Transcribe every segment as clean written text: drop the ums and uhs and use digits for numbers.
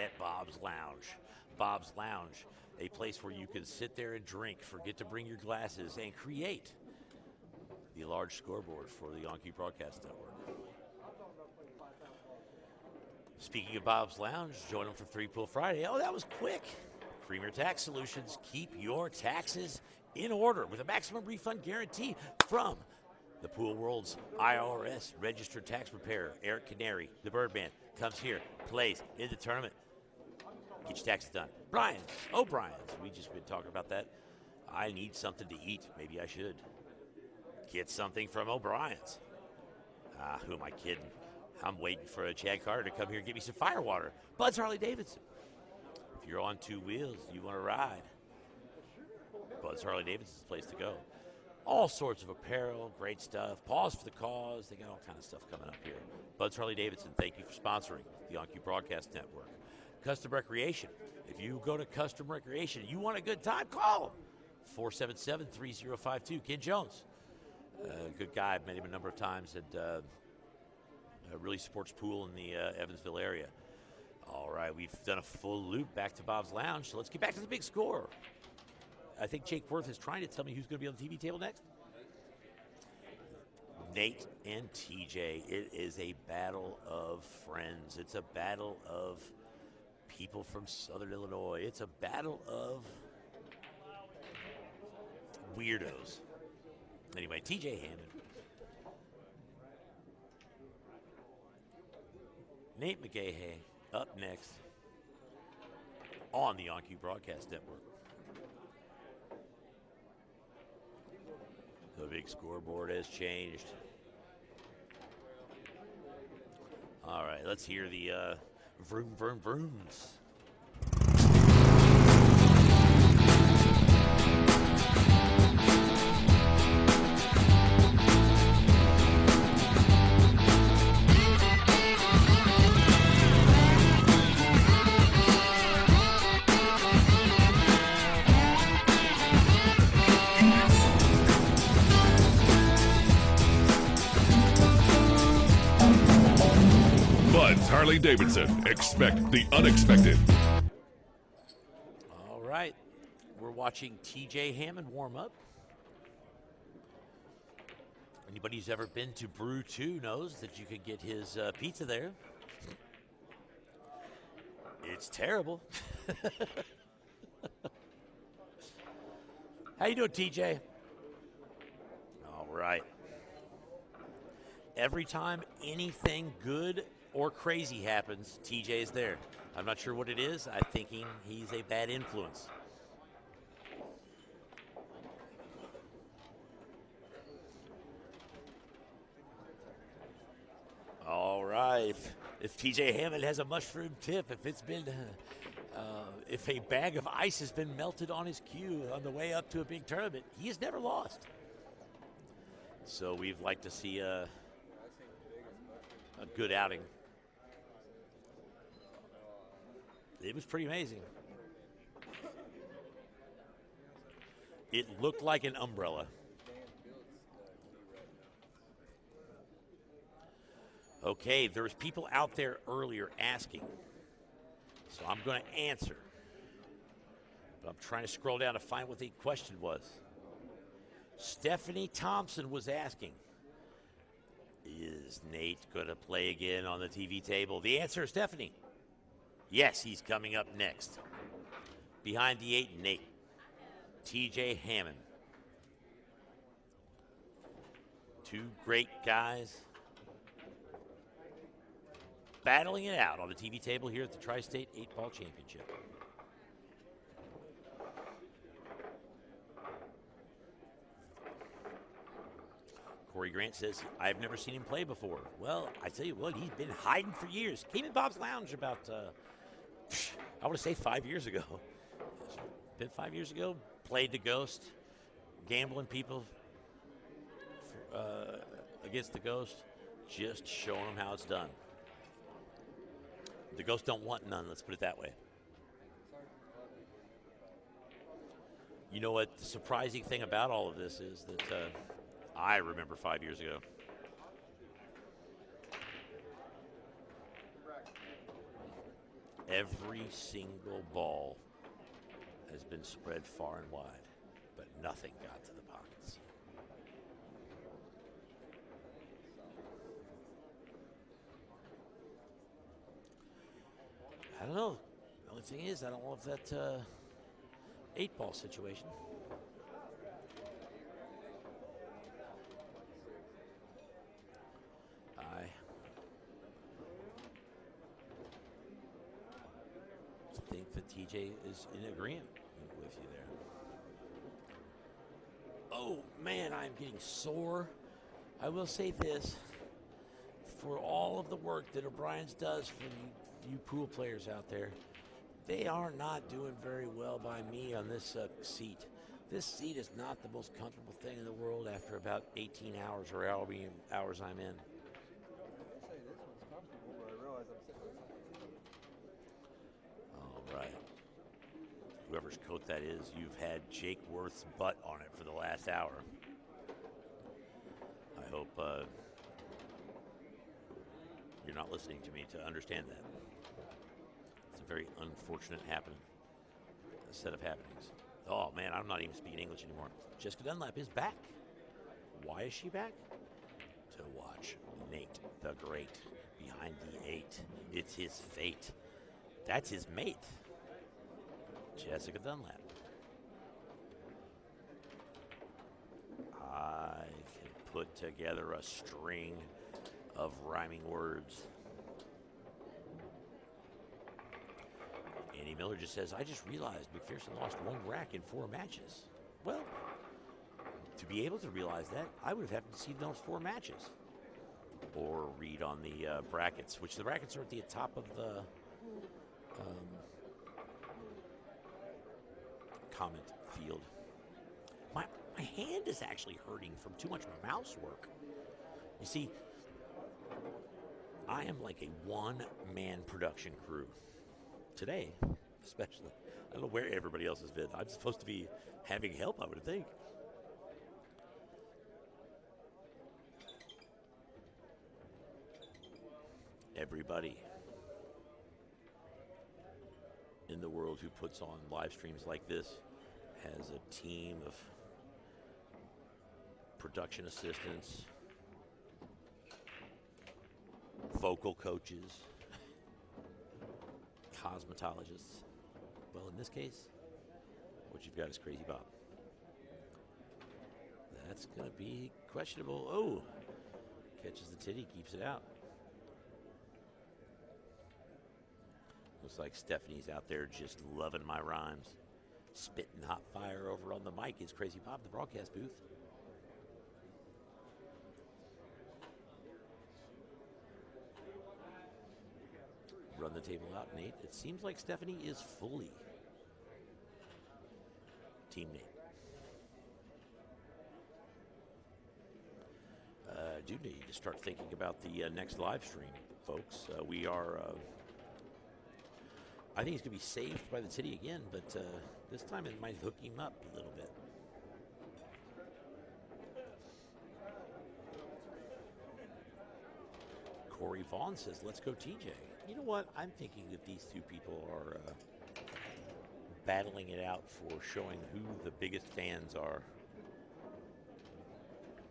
at Bob's Lounge. Bob's Lounge, a place where you can sit there and drink, forget to bring your glasses, and create the large scoreboard for the On-Cue Broadcast Network. Speaking of Bob's Lounge, join them for 3 Pool Friday. Oh, that was quick. Premier Tax Solutions. Keep your taxes in order with a maximum refund guarantee from the Pool World's IRS registered tax preparer, Eric Canary, the Birdman, comes here, plays in the tournament. Get your taxes done. O'Brien's. We just been talking about that. I need something to eat. Maybe I should get something from O'Brien's. Who am I kidding? I'm waiting for Chad Carter to come here and get me some fire water. Bud's Harley Davidson. If you're on 2 wheels, you want to ride, Bud's Harley Davidson's the place to go. All sorts of apparel, great stuff. Pause for the cause. They got all kind of stuff coming up here. Bud's Harley Davidson, thank you for sponsoring the On-Cue Broadcast Network. Custom Recreation. If you go to Custom Recreation, you want a good time, call them. 477-3052. Ken Jones. Good guy. I've met him a number of times and really supports pool in the Evansville area. All right, we've done a full loop back to Bob's Lounge, so let's get back to the big score. I think Jake Worth is trying to tell me who's going to be on the TV table next. Nate and TJ. It is a battle of friends. It's a battle of people from Southern Illinois. It's a battle of weirdos. Anyway, TJ Hammond. Nate McGaha up next on the On-Cue Broadcast Network. The big scoreboard has changed. All right, let's hear the vroom, vroom, vrooms. Harley Davidson. Expect the unexpected. All right. We're watching TJ Hammond warm up. Anybody who's ever been to Brew 2 knows that you can get his pizza there. It's terrible. How you doing, TJ? All right. Every time anything good or crazy happens, TJ is there. I'm not sure what it is. I'm thinking he's a bad influence. All right. If TJ Hammond has a mushroom tip, if it's been, if a bag of ice has been melted on his cue on the way up to a big tournament, he has never lost. So we'd like to see a good outing. It was pretty amazing. It looked like an umbrella. Okay, there was people out there earlier asking, so I'm going to answer. But I'm trying to scroll down to find what the question was. Stephanie Thompson was asking, is Nate going to play again on the TV table? The answer, Stephanie, yes, he's coming up next. Behind the 8 and 8, TJ Hammond. Two great guys battling it out on the TV table here at the Tri-State 8-Ball Championship. Corey Grant says, I've never seen him play before. Well, I tell you what, he's been hiding for years. Came in Bob's Lounge about, I want to say 5 years ago. It's been 5 years ago. Played the Ghost, gambling people against the Ghost, just showing them how it's done. The Ghost don't want none, let's put it that way. You know what the surprising thing about all of this is that I remember 5 years ago. Every single ball has been spread far and wide, but nothing got to the pockets. I don't know. The only thing is, I don't love that 8-ball situation. I think that TJ is in agreement with you there. Oh, man, I'm getting sore. I will say this. For all of the work that O'Brien's does for you pool players out there, they are not doing very well by me on this seat. This seat is not the most comfortable thing in the world after about 18 hours or however many hours I'm in. All right. Whoever's coat that is, you've had Jake Worth's butt on it for the last hour. I hope you're not listening to me to understand that. It's a very unfortunate set of happenings. Oh, man, I'm not even speaking English anymore. Jessica Dunlap is back. Why is she back? To watch Nate the Great behind the 8. It's his fate. That's his mate, Jessica Dunlap. I can put together a string of rhyming words. Andy Miller just says, I just realized McPherson lost 1 rack in 4 matches. Well, to be able to realize that, I would have had to see those 4 matches. Or read on the brackets, which the brackets are at the top of the comment field. My hand is actually hurting from too much mouse work. You see, I am like a one-man production crew. Today, especially. I don't know where everybody else has been. I'm supposed to be having help, I would think. Everybody in the world who puts on live streams like this has a team of production assistants, vocal coaches, cosmetologists. Well, in this case, what you've got is Crazy Bob. That's going to be questionable. Oh, catches the titty, keeps it out. Looks like Stephanie's out there just loving my rhymes. Spitting hot fire over on the mic is Crazy Bob, the broadcast booth. Run the table out, Nate. It seems like Stephanie is fully Team Nate. I do need to start thinking about the next live stream, folks. We are... I think he's going to be saved by the titty again, but this time it might hook him up a little bit. Corey Vaughn says, let's go TJ. You know what? I'm thinking that these two people are battling it out for showing who the biggest fans are.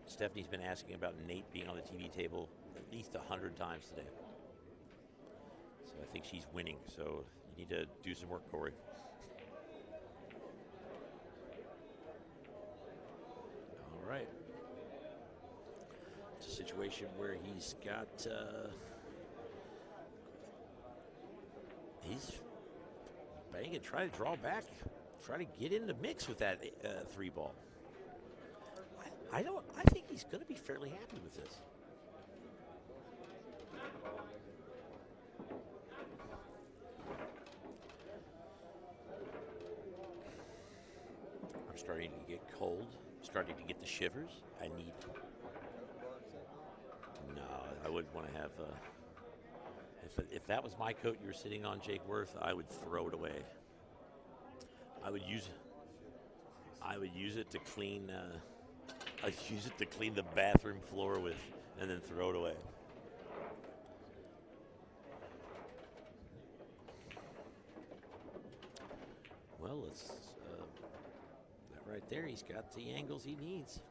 Stephanie's been asking about Nate being on the TV table at least 100 times today. So I think she's winning. So you need to do some work, Corey. All right. It's a situation where he's got... he's banging, trying to draw back, try to get in the mix with that 3-ball. I think he's going to be fairly happy with this. I'm starting to get cold, starting to get the shivers. No, I wouldn't want to have... If that was my coat you were sitting on, Jake Worth, I would throw it away. I would use it to clean. I'd use it to clean the bathroom floor with, and then throw it away. Well, let's that right there. He's got the angles he needs.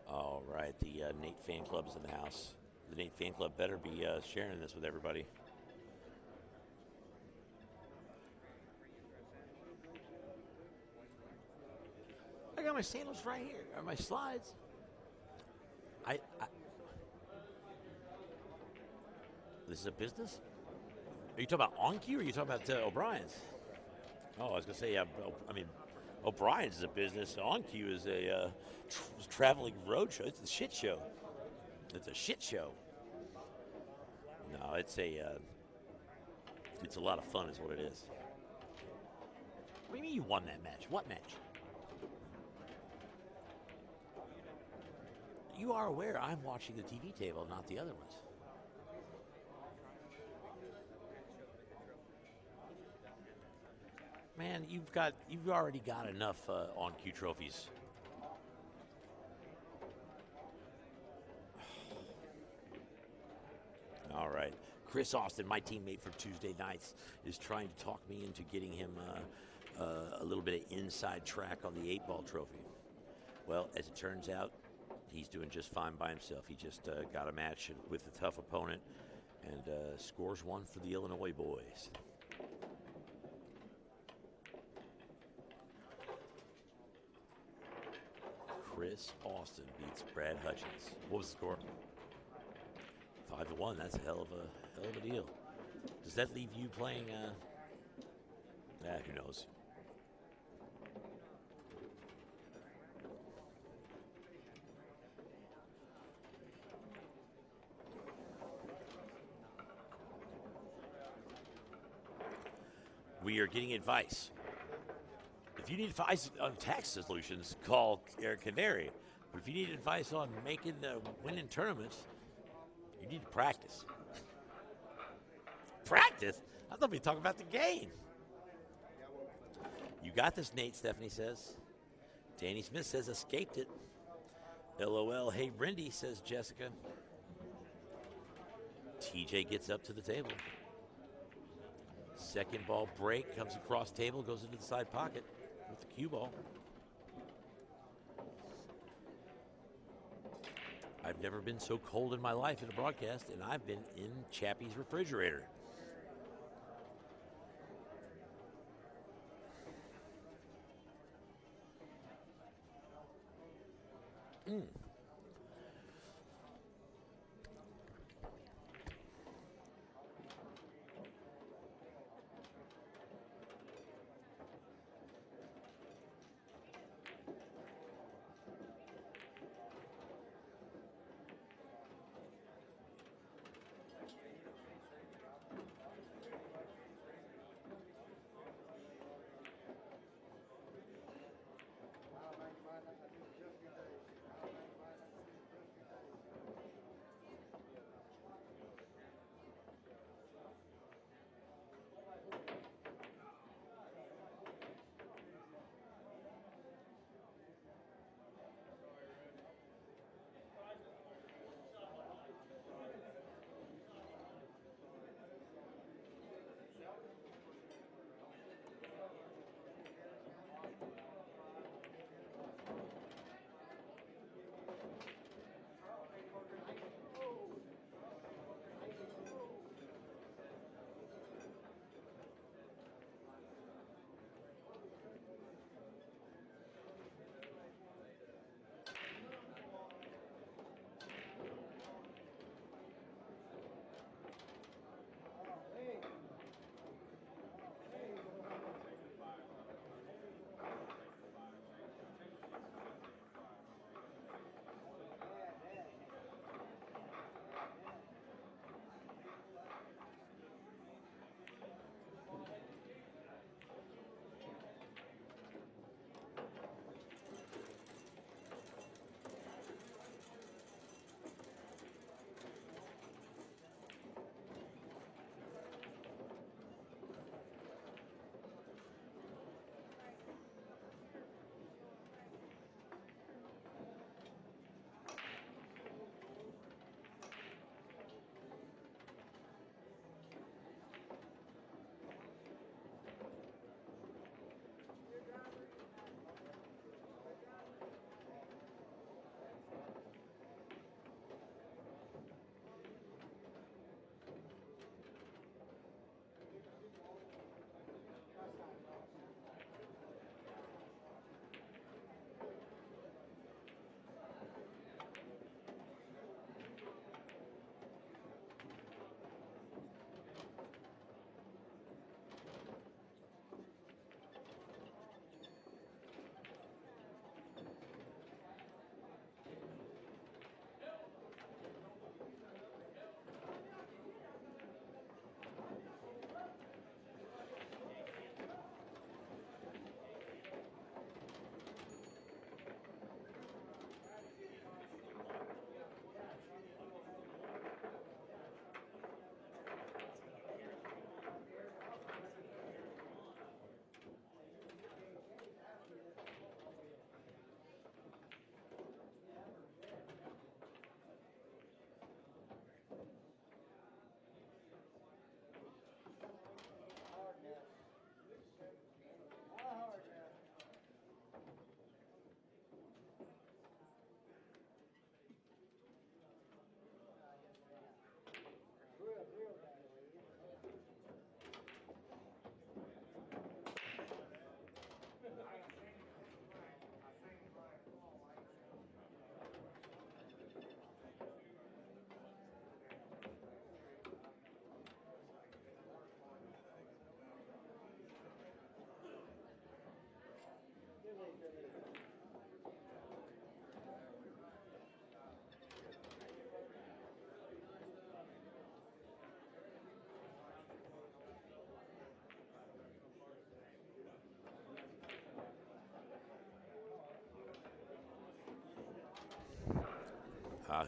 All right, the Nate fan club is in the house. The Nate fan club better be sharing this with everybody. I got my sandals right here, or my slides. This is a business? Are you talking about On Cue or are you talking about O'Brien's? Oh, I was going to say, O'Brien's is a business. On Cue is a traveling road show. It's a shit show. It's a shit show. No, it's a lot of fun is what it is. What do you mean you won that match? What match? You are aware I'm watching the TV table, not the other ones. Man, you've already got enough On Cue trophies. All right. Chris Austin, my teammate from Tuesday nights, is trying to talk me into getting him a little bit of inside track on the 8-ball trophy. Well, as it turns out, he's doing just fine by himself. He just got a match with a tough opponent and scores one for the Illinois boys. Chris Austin beats Brad Hutchins. What was the score? 5-1. That's a hell of a deal. Does that leave you playing? Who knows? We are getting advice. If you need advice on tax solutions, call Eric Canary. But if you need advice on making winning tournaments, you need to practice. Practice? I thought we were talking about the game. You got this, Nate, Stephanie says. Danny Smith says escaped it. LOL, hey, Brindy, says Jessica. TJ gets up to the table. Second ball break, comes across table, goes into the side pocket with the cue ball. I've never been so cold in my life in a broadcast, and I've been in Chappie's refrigerator.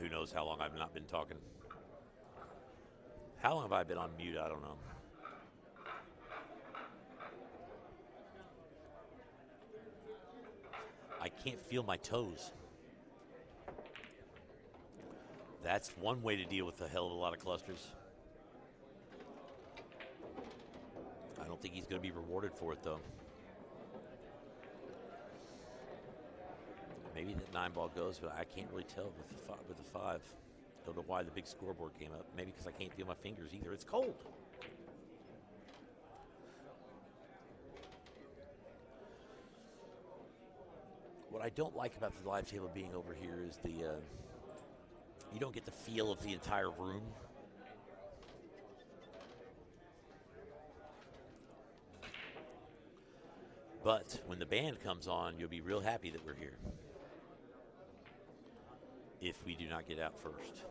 Who knows how long I've not been talking. How long have I been on mute? I don't know. I can't feel my toes. That's one way to deal with a hell of a lot of clusters. I don't think he's going to be rewarded for it, though. Maybe that 9-ball goes, but I can't really tell with the 5. Don't know why the big scoreboard came up. Maybe because I can't feel my fingers either. It's cold. What I don't like about the live table being over here is you don't get the feel of the entire room. But when the band comes on, you'll be real happy that we're here. If we do not get out first.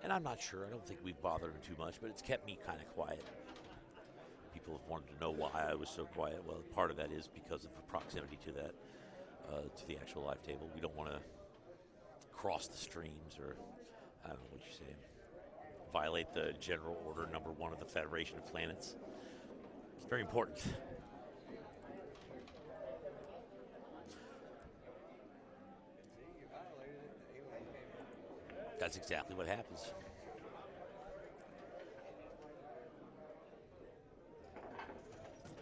And I'm not sure. I don't think we've bothered him too much, but it's kept me kind of quiet. People have wanted to know why I was so quiet. Well, part of that is because of the proximity to that, to the actual live table. We don't want to cross the streams or, I don't know what you're saying, violate the general order number 1 of the Federation of Planets. It's very important. That's exactly what happens.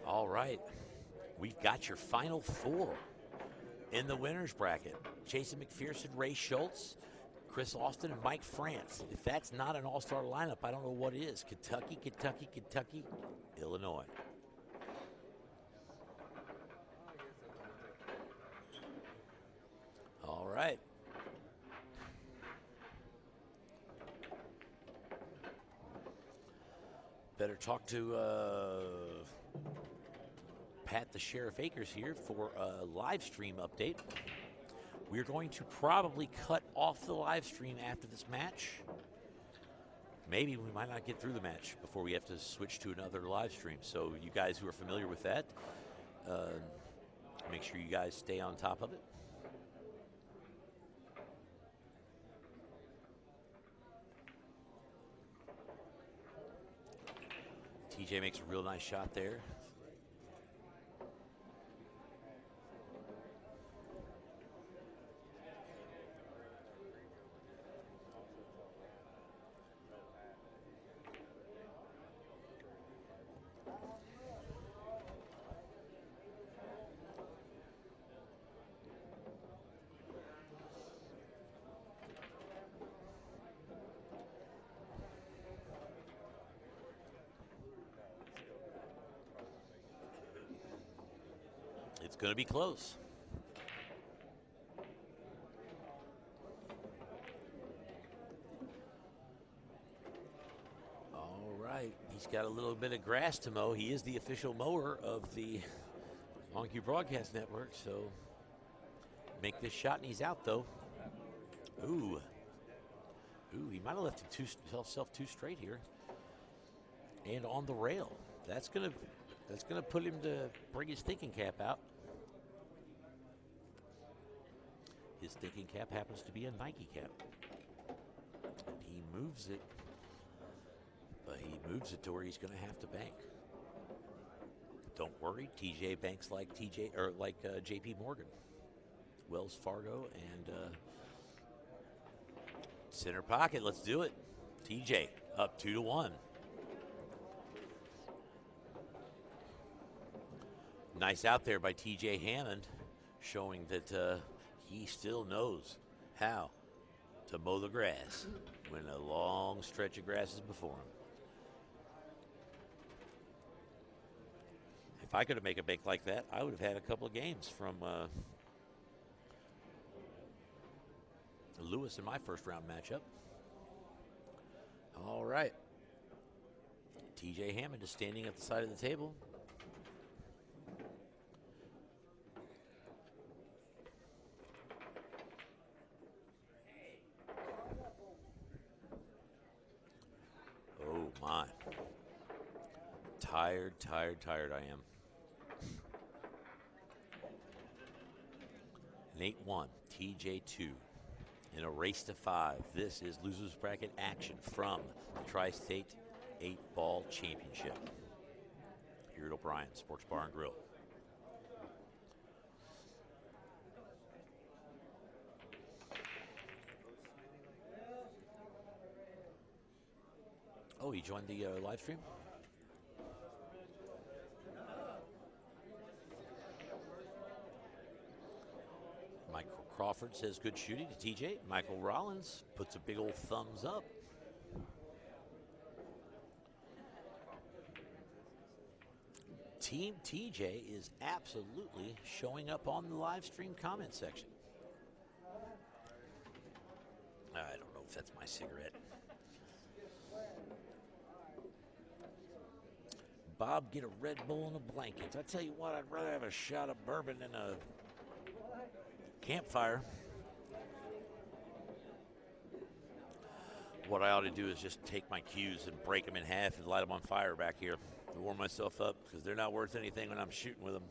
All right. We've got your final 4 in the winner's bracket. Jason McPherson, Ray Schultz, Chris Austin, and Mike France. If that's not an all-star lineup, I don't know what is. Kentucky, Kentucky, Kentucky, Illinois. All right. Better talk to Pat the Sheriff Akers here for a live stream update. We're going to probably cut off the live stream after this match. Maybe we might not get through the match before we have to switch to another live stream. So you guys who are familiar with that, make sure you guys stay on top of it. TJ makes a real nice shot there. It's going to be close. All right. He's got a little bit of grass to mow. He is the official mower of the On-Cue Broadcast Network, so make this shot, and he's out, though. Ooh. Ooh, he might have left himself too straight here. And on the rail. That's gonna put him to bring his thinking cap out. His thinking cap happens to be a Nike cap. And he moves it, but he moves it to where he's going to have to bank. Don't worry, TJ banks like JP Morgan, Wells Fargo, and center pocket. Let's do it. TJ up 2-1. Nice out there by TJ Hammond, showing that he still knows how to mow the grass when a long stretch of grass is before him. If I could have made a bank like that, I would have had a couple of games from Lewis in my first round matchup. All right. TJ Hammond is standing at the side of the table. tired I am. Nate 1, TJ 2. In a race to 5, this is losers bracket action from the Tri-State 8-Ball Championship here at O'Brien Sports Bar and Grill. Oh, he joined the live stream? Michael Crawford says good shooting to TJ. Michael Rollins puts a big old thumbs up. Team TJ is absolutely showing up on the live stream comment section. I don't know if that's my cigarette. Bob, get a Red Bull and a blanket. I tell you what, I'd rather have a shot of bourbon than a campfire. What I ought to do is just take my cues and break them in half and light them on fire back here to warm myself up, because they're not worth anything when I'm shooting with them.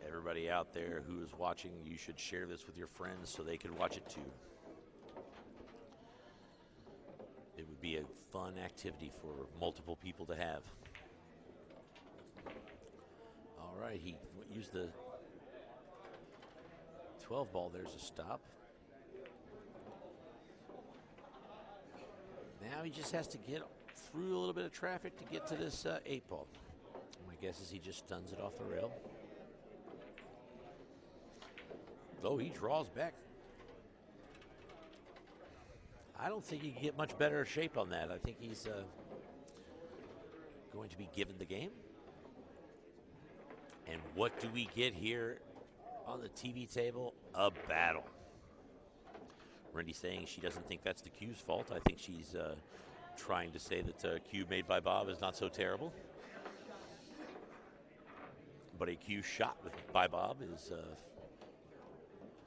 Everybody out there who is watching, you should share this with your friends so they can watch it too. It would be a fun activity for multiple people to have. All right, he used the 12 ball. There's a stop. Now he just has to get through a little bit of traffic to get to this 8 ball. My guess is he just stuns it off the rail. Though he draws back. I don't think he can get much better shape on that. I think he's going to be given the game. And what do we get here on the TV table? A battle. Randy saying she doesn't think that's the Q's fault. I think she's trying to say that Q made by Bob is not so terrible. But a Q shot by Bob is,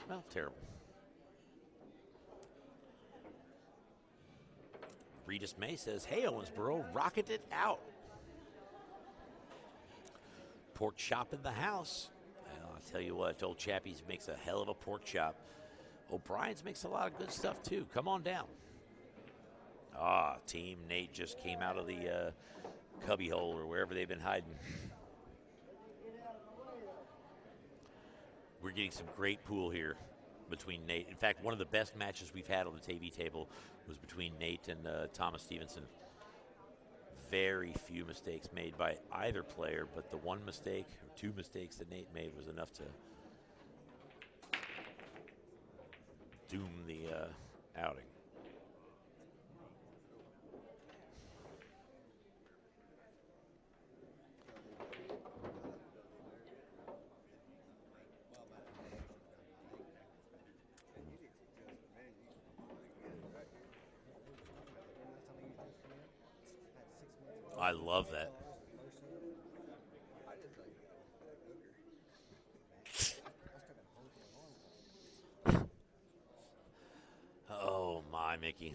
well, terrible. Regis May says, hey, Owensboro, rocket it out. Pork chop in the house. Well, I'll tell you what, old Chappie's makes a hell of a pork chop. O'Brien's makes a lot of good stuff, too. Come on down. Team Nate just came out of the cubby hole or wherever they've been hiding. We're getting some great pool here between Nate. In fact, one of the best matches we've had on the TV table was between Nate and Thomas Stevenson. Very few mistakes made by either player, but the one mistake or two mistakes that Nate made was enough to doom the outing. I love that. Oh, my, Mickey.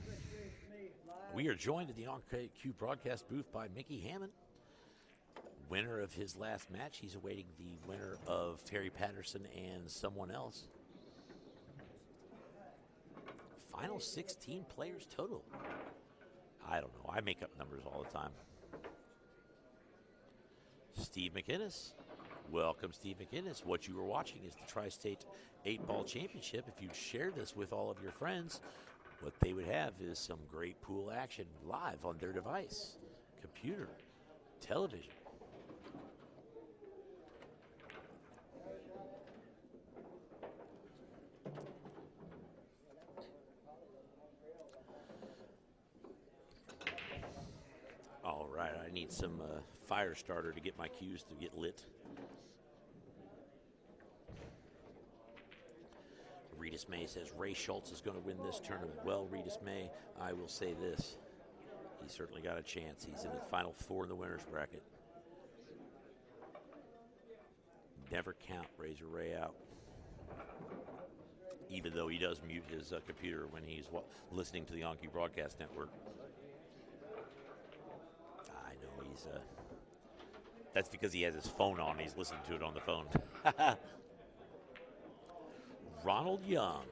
We are joined at the On-Q broadcast booth by Mickey Hammond, winner of his last match. He's awaiting the winner of Terry Patterson and someone else. Final 16 players total. I don't know. I make up numbers all the time. Steve McInnes. Welcome, Steve McInnes. What you are watching is the Tri-State 8-Ball Championship. If you'd share this with all of your friends, what they would have is some great pool action live on their device, computer, television. All right, I need some fire starter to get my cues to get lit. Regis May says Ray Schultz is going to win this tournament. Well, Regis May, I will say this. He's certainly got a chance. He's in the final 4 in the winner's bracket. Never count Razor Ray out. Even though he does mute his computer when he's listening to the On-Cue Broadcast Network. I know he's... that's because he has his phone on. He's listening to it on the phone. Ronald Young.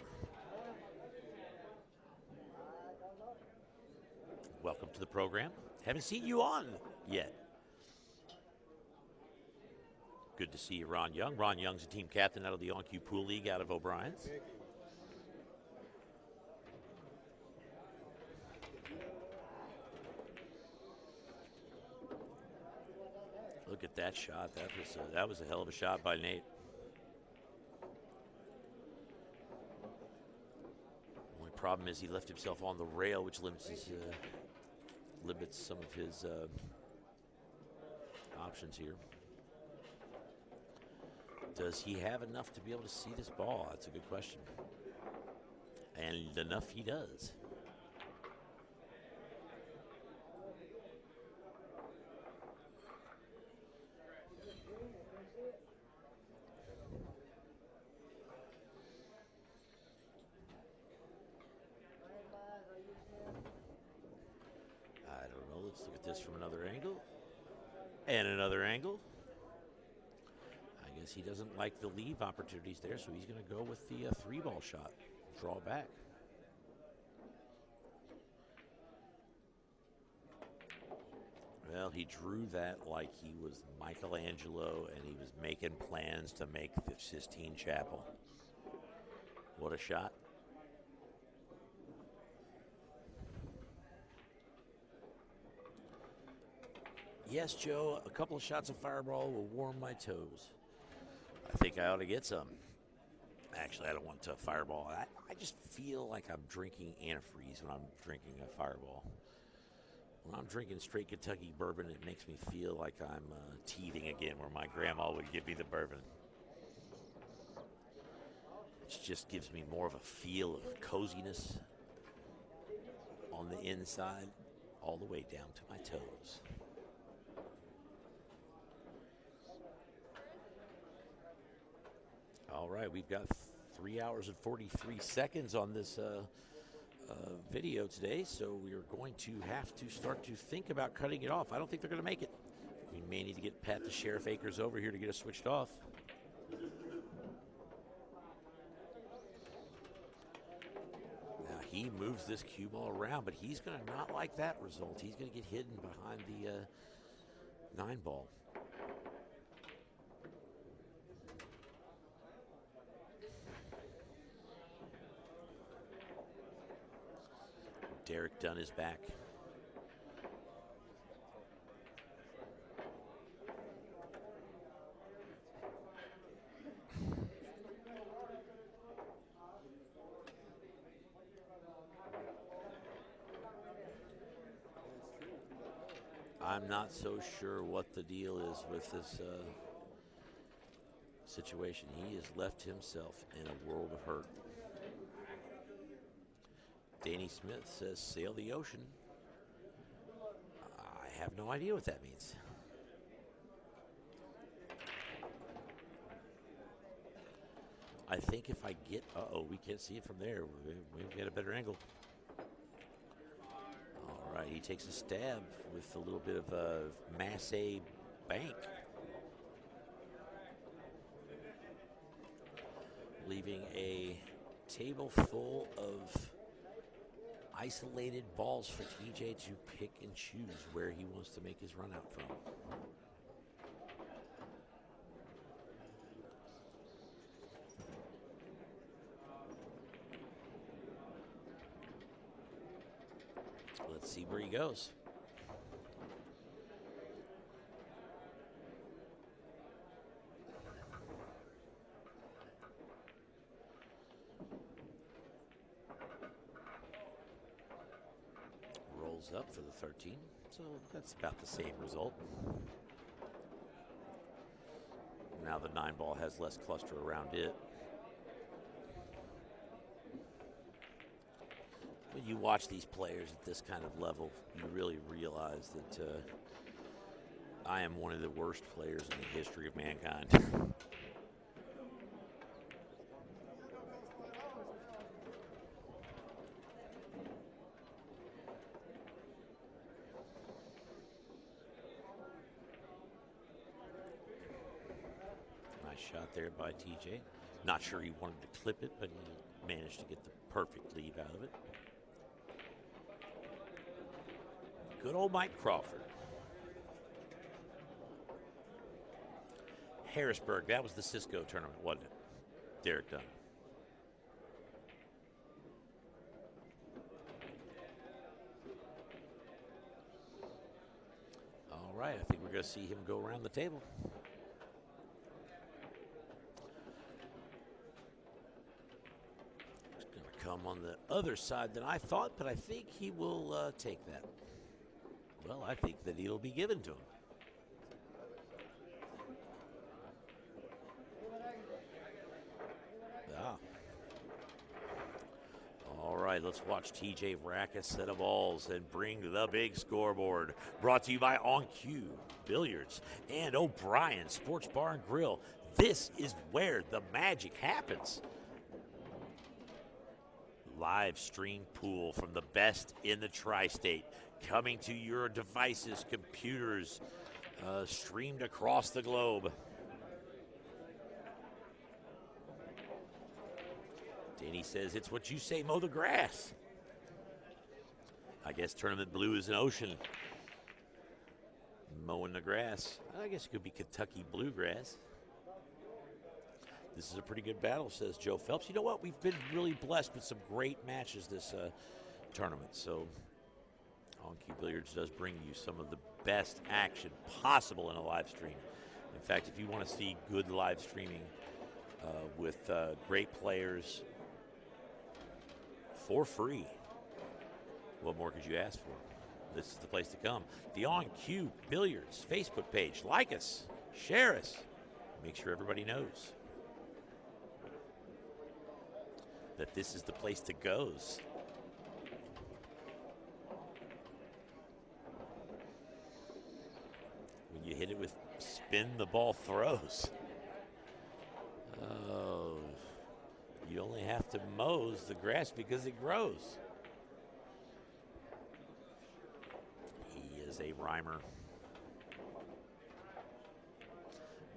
Welcome to the program. Haven't seen you on yet. Good to see you, Ron Young. Ron Young's a team captain out of the On-Cue Pool League out of O'Brien's. Look at that shot. That was a hell of a shot by Nate. Only problem is he left himself on the rail, which limits some of his options here. Does he have enough to be able to see this ball? That's a good question. And enough he does. I don't know. Let's look at this from another angle. And another angle. I guess he doesn't like the leave opportunities there, so he's going to go with the 3-ball shot. Draw back. Well, he drew that like he was Michelangelo and he was making plans to make the Sistine Chapel. What a shot. Yes, Joe, a couple of shots of Fireball will warm my toes. I think I ought to get some. Actually, I don't want to Fireball. I just feel like I'm drinking antifreeze when I'm drinking a Fireball. When I'm drinking straight Kentucky bourbon, it makes me feel like I'm teething again, where my grandma would give me the bourbon. It just gives me more of a feel of coziness on the inside, all the way down to my toes. All right, we've got 3 hours and 43 seconds on this video today, so we are going to have to start to think about cutting it off. I don't think they're going to make it. We may need to get Pat the Sheriff Akers over here to get us switched off. Now he moves this cue ball around, but he's going to not like that result. He's going to get hidden behind the 9-ball. Derek Dunn is back. I'm not so sure what the deal is with this situation. He has left himself in a world of hurt. Danny Smith says, sail the ocean. I have no idea what that means. I think if I get, we can't see it from there. We've got a better angle. All right, he takes a stab with a little bit of a Massey bank. Leaving a table full of isolated balls for TJ to pick and choose where he wants to make his run out from. Let's see where he goes. Up for the 13, so that's about the same result. Now the 9-ball has less cluster around it. When you watch these players at this kind of level, you really realize that I am one of the worst players in the history of mankind. shot there by TJ. Not sure he wanted to clip it, but he managed to get the perfect lead out of it. Good old Mike Crawford. Harrisburg, that was the Cisco tournament, wasn't it? Derek Dunn. All right, I think we're going to see him go around the table. He's going to come on the other side than I thought, but I think he will take that. Well, I think that he'll be given to him. All right, let's watch TJ rack a set of balls and bring the big scoreboard. Brought to you by On Cue Billiards and O'Brien Sports Bar and Grill. This is where the magic happens. Live stream pool from the best in the tri-state, coming to your devices, computers, streamed across the globe. Danny says, it's what you say, mow the grass. I guess Tournament Blue is an ocean. Mowing the grass. I guess it could be Kentucky bluegrass. This is a pretty good battle, says Joe Phelps. You know what? We've been really blessed with some great matches this tournament. So On Cue Billiards does bring you some of the best action possible in a live stream. In fact, if you want to see good live streaming with great players for free, what more could you ask for? This is the place to come. The On Cue Billiards Facebook page. Like us, share us, make sure everybody knows that this is the place to go. When you hit it with spin the ball throws. Oh, you only have to mow the grass because it grows. He is a rhymer.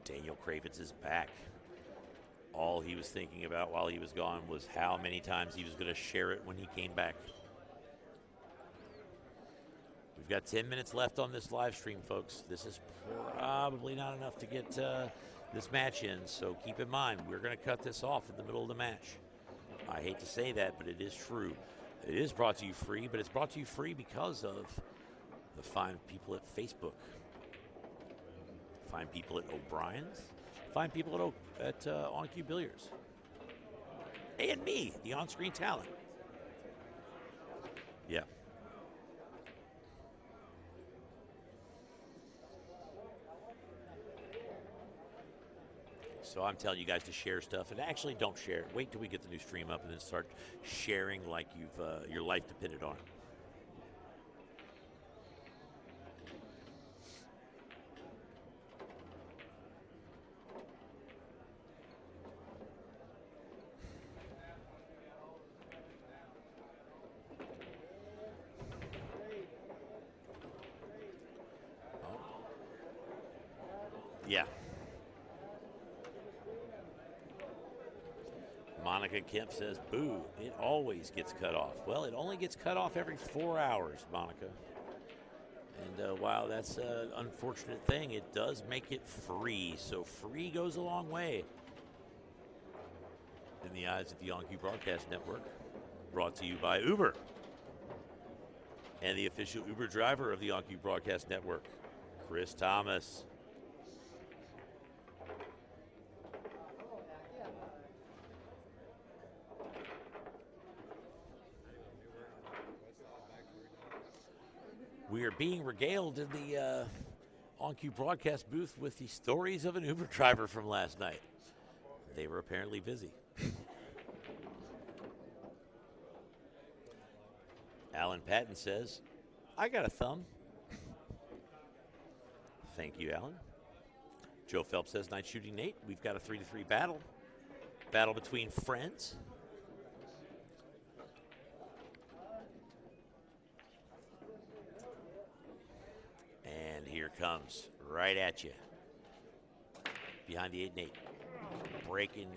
Daniel Kravitz is back. All he was thinking about while he was gone was how many times he was going to share it when he came back. We've got 10 minutes left on this live stream, folks. This is probably not enough to get this match in, so keep in mind, we're going to cut this off in the middle of the match. I hate to say that, but it is true. It is brought to you free, but it's brought to you free because of the fine people at Facebook, fine people at O'Brien's, fine people at On Cue Billiards, and me, the on-screen talent. Yeah. So I'm telling you guys to share stuff, and actually don't share it. Wait till we get the new stream up and then start sharing like your life depended on it. Yeah. Monica Kemp says, boo, it always gets cut off. Well, it only gets cut off every 4 hours, Monica. And while that's an unfortunate thing, it does make it free. So free goes a long way in the eyes of the On Cue Broadcast Network. Brought to you by Uber and the official Uber driver of the On Cue Broadcast Network, Chris Thomas. We are being regaled in the On Cue broadcast booth with the stories of an Uber driver from last night. They were apparently busy. Alan Patton says, I got a thumb. Thank you, Alan. Joe Phelps says, Night Shooting Nate, we've got a 3-3 battle. Battle between friends. And here comes, right at you, behind the 8 and 8. breaking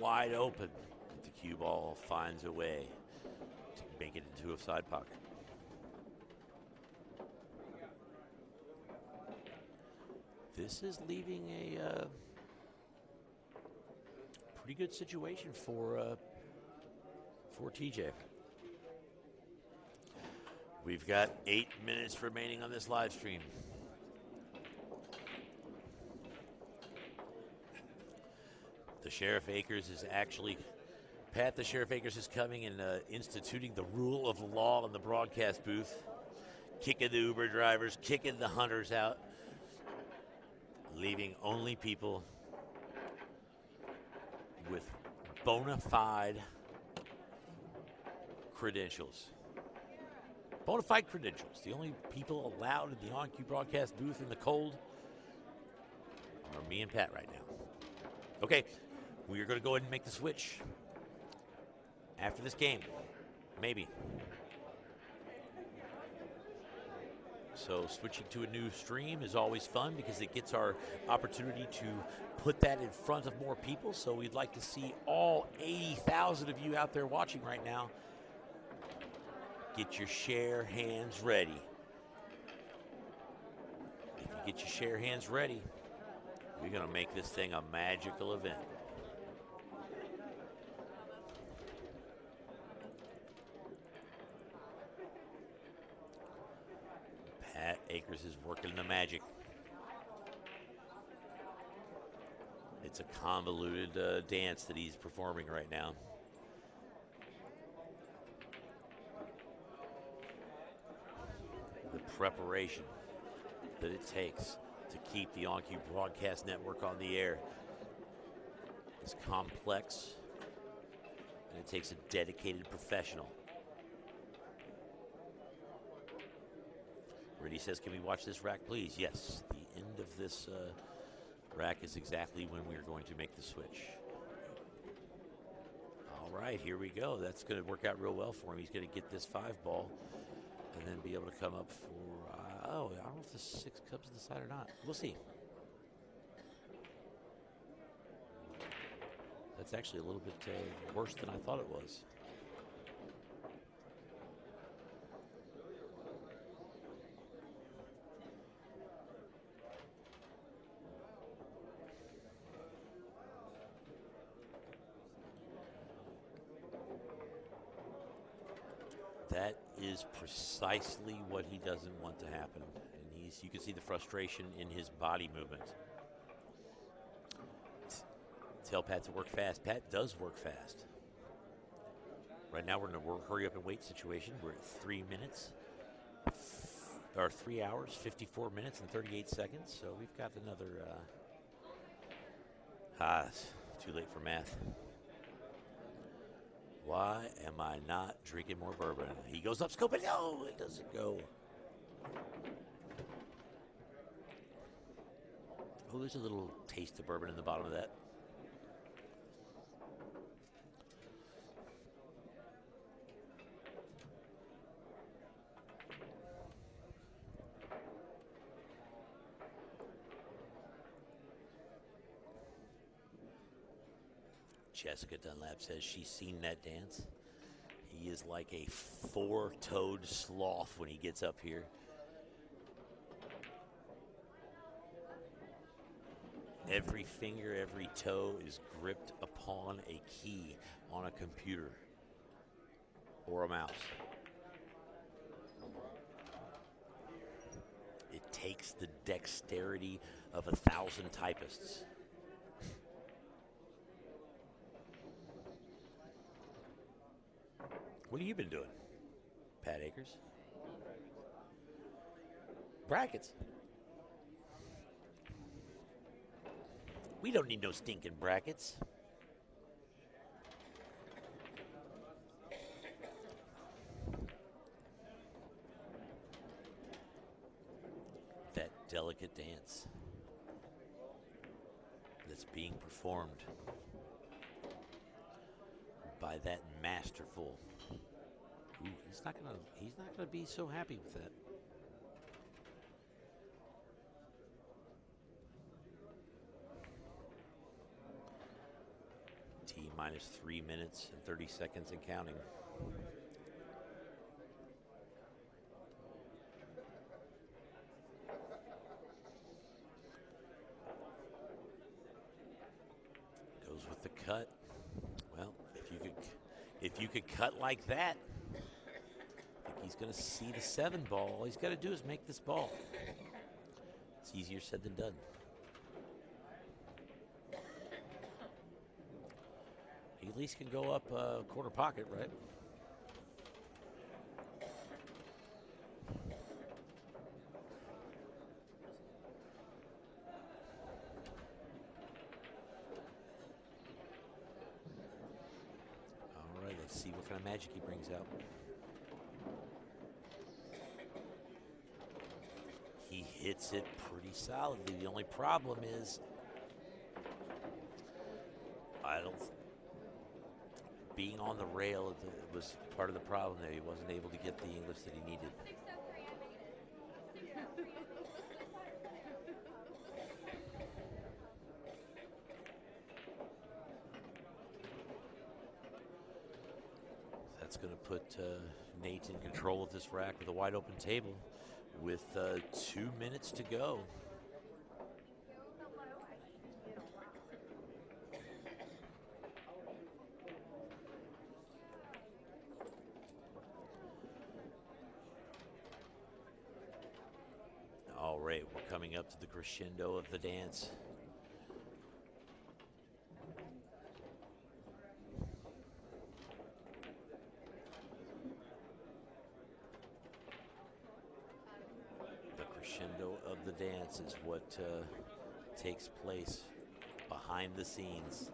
wide open. The cue ball finds a way to make it into a side pocket. This is leaving a pretty good situation for TJ. We've got 8 minutes remaining on this live stream. The Sheriff Akers is actually, Pat the Sheriff Akers is coming and instituting the rule of law in the broadcast booth, kicking the Uber drivers, kicking the hunters out, leaving only people with bona fide credentials. Bona fide credentials. The only people allowed in the on-cue broadcast booth in the cold are me and Pat right now. Okay, we are going to go ahead and make the switch after this game. Maybe. So switching to a new stream is always fun because it gets our opportunity to put that in front of more people. So we'd like to see all 80,000 of you out there watching right now. Get your share hands ready. If you get your share hands ready, we're going to make this thing a magical event. Pat Akers is working the magic. It's a convoluted dance that he's performing right now. The preparation that it takes to keep the on-cue broadcast network on the air is complex, and it takes a dedicated professional. Rudy says, can we watch this rack, please? Yes, the end of this rack is exactly when we're going to make the switch. All right, here we go. That's going to work out real well for him. He's going to get this 5 ball and then be able to come up for, I don't know if the 6 comes to the side or not. We'll see. That's actually a little bit worse than I thought it was. That is precisely what he doesn't want to happen. And you can see the frustration in his body movement. Tell Pat to work fast. Pat does work fast. Right now we're in a hurry up and wait situation. We're at 3 minutes, or 3 hours, 54 minutes and 38 seconds. So we've got another, it's too late for math. Why am I not drinking more bourbon? He goes up, scope it. No, it doesn't go. Oh, there's a little taste of bourbon in the bottom of that. Jessica Dunlap says she's seen that dance. He is like a 4-toed sloth when he gets up here. Every finger, every toe is gripped upon a key on a computer or a mouse. It takes the dexterity of 1,000 typists. What have you been doing, Pat Akers? Brackets. We don't need no stinking brackets. That delicate dance that's being performed by that masterful. Ooh, he's not gonna be so happy with that. line is 3 minutes and 30 seconds and counting. Goes with the cut. Well, if you could cut like that, I think he's going to see the 7 ball. All he's got to do is make this ball. It's easier said than done. He at least can go up quarter pocket, right? All right, let's see what kind of magic he brings out. He hits it pretty solidly. The only problem is, being on the rail was part of the problem there. He wasn't able to get the English that he needed. That's going to put Nate in control of this rack with a wide open table with 2 minutes to go. All right, we're coming up to the crescendo of the dance. The crescendo of the dance is what takes place behind the scenes.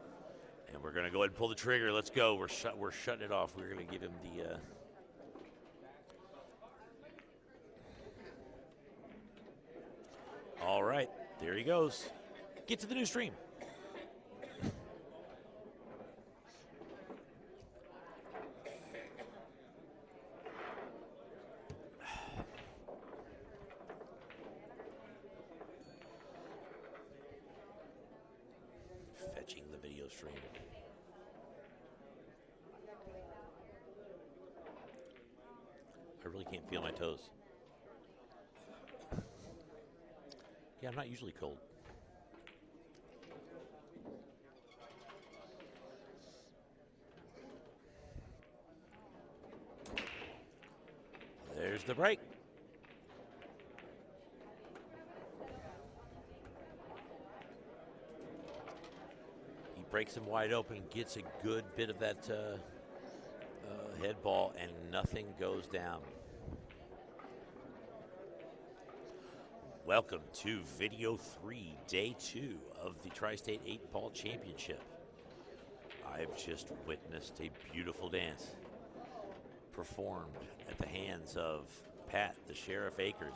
And we're going to go ahead and pull the trigger. Let's go. We're shutting it off. We're going to give him the... All right, there he goes. Get to the new stream. Fetching the video stream. I really can't feel my toes. Yeah, I'm not usually cold. There's the break. He breaks him wide open, gets a good bit of that head ball, and nothing goes down. Welcome to Video 3, Day 2 of the Tri-State 8-Ball Championship. I've just witnessed a beautiful dance performed at the hands of Pat, the Sheriff Akers.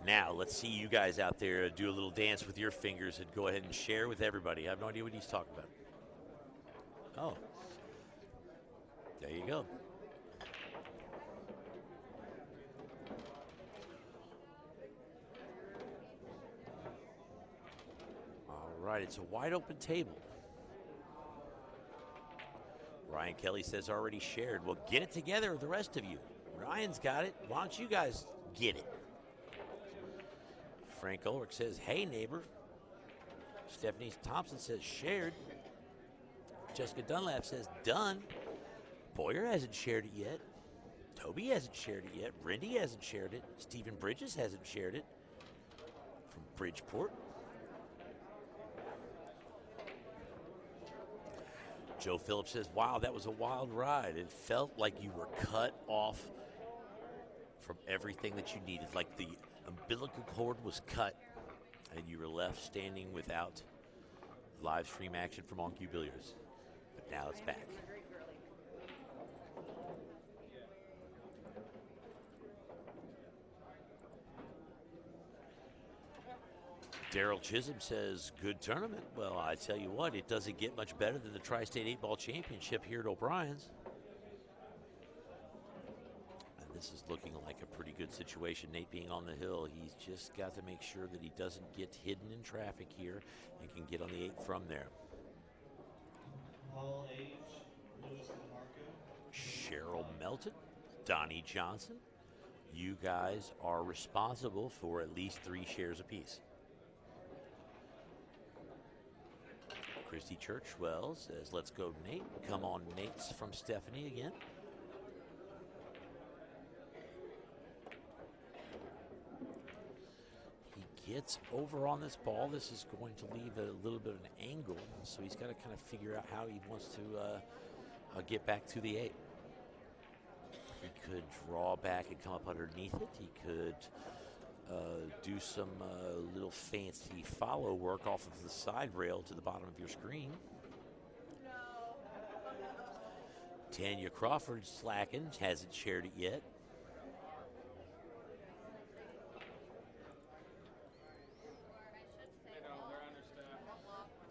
Now, let's see you guys out there do a little dance with your fingers and go ahead and share with everybody. I have no idea what he's talking about. Oh, there you go. Right, it's a wide open table. Ryan Kelly says already shared. Well, get it together, the rest of you. Ryan's got it. Why don't you guys get it? Frank Ulrich says, hey, neighbor. Stephanie Thompson says shared. Jessica Dunlap says done. Boyer hasn't shared it yet. Toby hasn't shared it yet. Brindy hasn't shared it. Stephen Bridges hasn't shared it. From Bridgeport. Joe Phillips says, wow, that was a wild ride. It felt like you were cut off from everything that you needed. Like the umbilical cord was cut and you were left standing without live stream action from On Cue Billiards. But now it's back. Daryl Chisholm says, good tournament. Well, I tell you what, it doesn't get much better than the Tri-State 8-Ball Championship here at O'Brien's. And this is looking like a pretty good situation. Nate being on the hill, he's just got to make sure that he doesn't get hidden in traffic here and can get on the 8 from there. Cheryl Melton, Donnie Johnson. You guys are responsible for at least 3 shares apiece. Christy Churchwell says, let's go, Nate. Come on, Nate's from Stephanie again. He gets over on this ball. This is going to leave a little bit of an angle, so he's got to kind of figure out how he wants to get back to the 8. He could draw back and come up underneath it. He could do some little fancy follow work off of the side rail to the bottom of your screen. Tanya Crawford slacking, hasn't shared it yet.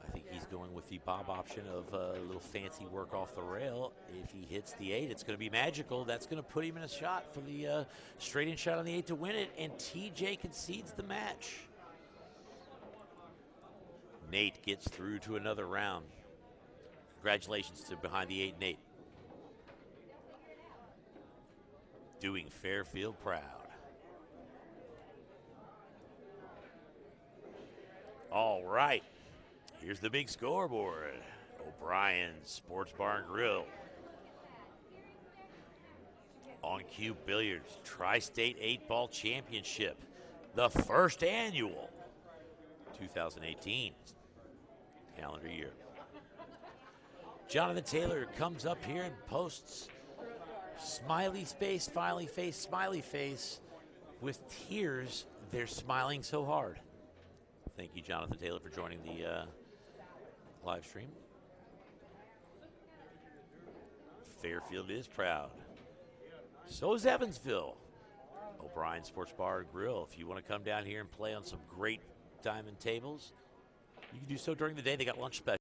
I think he's going with the Bob option of a little fancy work off the rail. If he hits the 8, it's going to be magical. That's going to put him in a shot for the straight-in shot on the 8 to win it, and TJ concedes the match. Nate gets through to another round. Congratulations to behind the 8 Nate. Doing Fairfield proud. All right. Here's the big scoreboard. O'Brien's Sports Bar and Grill. On Cube Billiards, Tri-State 8-Ball Championship. The first annual 2018 calendar year. Jonathan Taylor comes up here and posts smiley face, smiley face, smiley face with tears. They're smiling so hard. Thank you, Jonathan Taylor, for joining the live stream. Fairfield is proud. So is Evansville. O'Brien Sports Bar and Grill. If you want to come down here and play on some great diamond tables, you can do so during the day. They got lunch special.